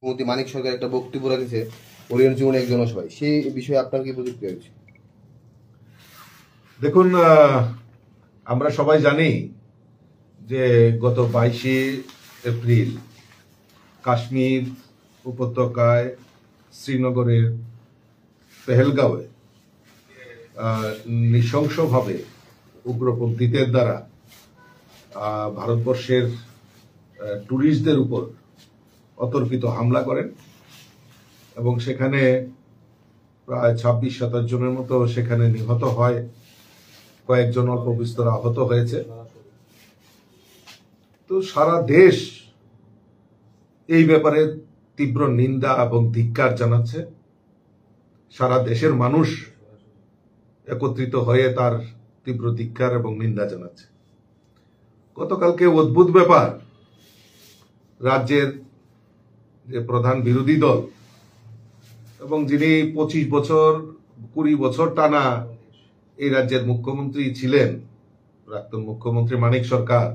মুখ্যমন্ত্রী মানিক সরকার একটা বক্তব্য রেখেছে ওরিয়েন্ট জীবনে এক জনসভায়, সেই বিষয়ে আপনার কি প্রতিক্রিয়া রয়েছে? দেখুন, আমরা সবাই জানি যে গত 22শে এপ্রিল কাশ্মীর উপত্যকায় শ্রীনগরের পেহেলগাঁওয়ে নৃশংসভাবে উগ্রপন্থীদের দ্বারা ভারতবর্ষের ট্যুরিস্টদের উপর অতর্কিত হামলা করেন এবং সেখানে প্রায় 26-27 জনের মতো সেখানে নিহত হয়, কয়েকজন অল্প বিস্তর আহত হয়েছে। তো সারা দেশ এই ব্যাপারে তীব্র নিন্দা এবং ধিক্কার জানাচ্ছে। সারা দেশের মানুষ একত্রিত হয়ে তার তীব্র ধিক্কার এবং নিন্দা জানাচ্ছে। গতকালকে অদ্ভুত ব্যাপার, রাজ্যের যে প্রধান বিরোধী দল এবং যিনি 25-20 বছর টানা এই রাজ্যের মুখ্যমন্ত্রী ছিলেন, প্রাক্তন মুখ্যমন্ত্রী মানিক সরকার,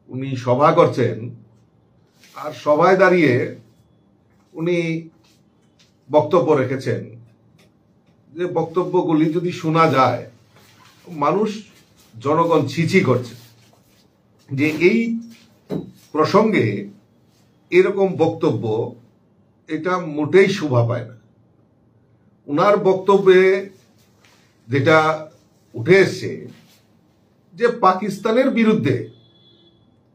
উনি সভা করছেন আর সভায় দাঁড়িয়ে উনি বক্তব্য রেখেছেন যে বক্তব্যগুলি যদি শোনা যায় মানুষ জনগণ ছিছি করছে যে এই প্রসঙ্গে এরকম বক্তব্য এটা মোটেই শোভা পায় না। উনার বক্তব্যে যেটা উঠে এসছে যে পাকিস্তানের বিরুদ্ধে,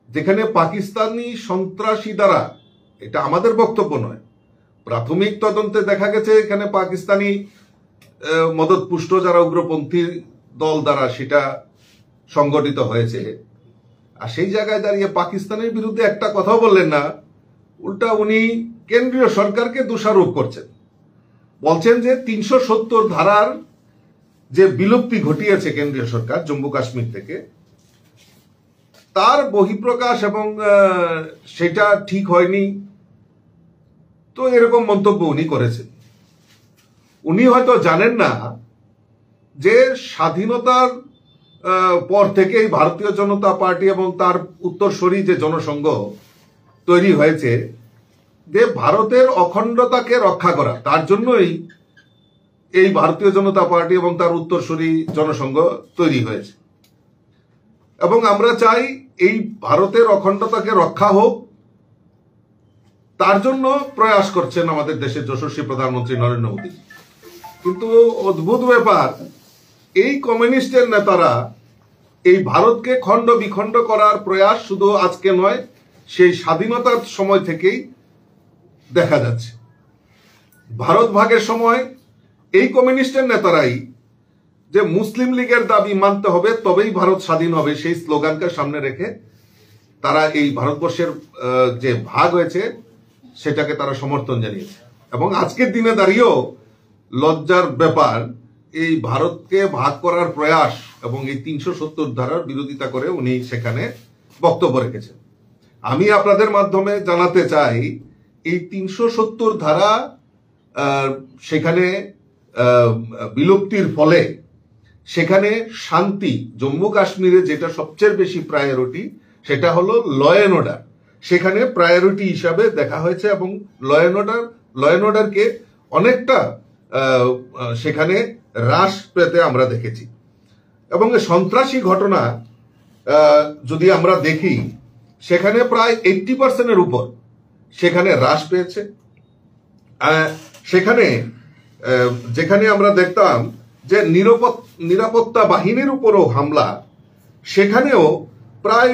যেখানে পাকিস্তানি সন্ত্রাসী দ্বারা, এটা আমাদের বক্তব্য নয়, প্রাথমিক তদন্তে দেখা গেছে এখানে পাকিস্তানি মদতপুষ্ট যারা উগ্রপন্থী দল দ্বারা সেটা সংগঠিত হয়েছে। আর সেই জায়গায় দাঁড়িয়ে পাকিস্তানের বিরুদ্ধে একটা কথাও বললেন না, উল্টা উনি কেন্দ্রীয় সরকারকে দোষারোপ করছেন, বলছেন যে 370 ধারার যে বিলুপ্তি ঘটিয়েছে কেন্দ্রীয় সরকার জম্মু কাশ্মীর থেকে, তার বহিঃপ্রকাশ এবং সেটা ঠিক হয়নি। তো এরকম মন্তব্য উনি করেছেন। উনি হয়তো জানেন না যে স্বাধীনতার পর থেকেই ভারতীয় জনতা পার্টি এবং তার উত্তরসূরি যে জনসংঘ তৈরি হয়েছে, যে ভারতের অখণ্ডতাকে রক্ষা করা, তার জন্যই এই ভারতীয় জনতা পার্টি এবং তার উত্তরসূরি জনসংঘ তৈরি হয়েছে। এবং আমরা চাই এই ভারতের অখণ্ডতাকে রক্ষা হোক, তার জন্য প্রয়াস করছেন আমাদের দেশের যশস্বী প্রধানমন্ত্রী নরেন্দ্র মোদী। কিন্তু অদ্ভুত ব্যাপার, এই কমিউনিস্টের নেতারা এই ভারতকে খণ্ড বিখণ্ড করার প্রয়াস শুধু আজকে নয়, সেই স্বাধীনতার সময় থেকেই দেখা যাচ্ছে। ভারত ভাগের সময় এই কমিউনিস্টের নেতারাই যে মুসলিম লীগের দাবি মানতে হবে তবেই ভারত স্বাধীন হবে, সেই স্লোগানকে সামনে রেখে তারা এই ভারতবর্ষের যে ভাগ হয়েছে সেটাকে তারা সমর্থন জানিয়েছে। এবং আজকের দিনে দাঁড়িয়েও লজ্জার ব্যাপার, এই ভারতকে ভাগ করার প্রয়াস এবং এই 370 ধারার বিরোধিতা করে উনি সেখানে বক্তব্য রেখেছেন। আমি আপনাদের মাধ্যমে জানাতে চাই, এই 370 ধারা সেখানে বিলুপ্তির ফলে সেখানে শান্তি, জম্মু কাশ্মীরে যেটা সবচেয়ে বেশি প্রায়োরিটি সেটা হলো ল অ্যান্ড অর্ডার, সেখানে প্রায়োরিটি হিসাবে দেখা হয়েছে এবং ল অ্যান্ড অর্ডারকে অনেকটা সেখানে হ্রাস পেতে আমরা দেখেছি। এবং সন্ত্রাসী ঘটনা যদি আমরা দেখি, সেখানে প্রায় 80% উপর সেখানে হ্রাস পেয়েছে। সেখানে যেখানে আমরা দেখতাম যে নিরাপত্তা বাহিনীর উপরও হামলা, সেখানেও প্রায়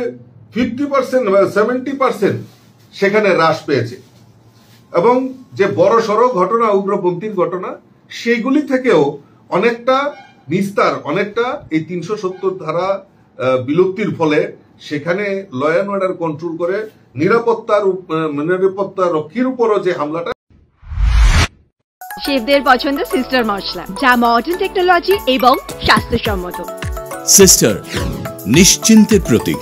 50% 70% সেখানে হ্রাস পেয়েছে। এবং যে বড় সড়ো ঘটনা, উগ্রপন্থীর ঘটনা, সেইগুলি থেকেও অনেকটা নিস্তার, অনেকটা এই 370 ধারা বিলুপ্তির ফলে সেখানে ল অ্যান্ড অর্ডার কন্ট্রোল করে নিরাপত্তা রক্ষীর উপরও যে হামলাটা। শেফদের পছন্দ সিস্টার মশলা, যা মডার্ন টেকনোলজি এবং স্বাস্থ্যসম্মত। সিস্টার, নিশ্চিন্তের প্রতীক।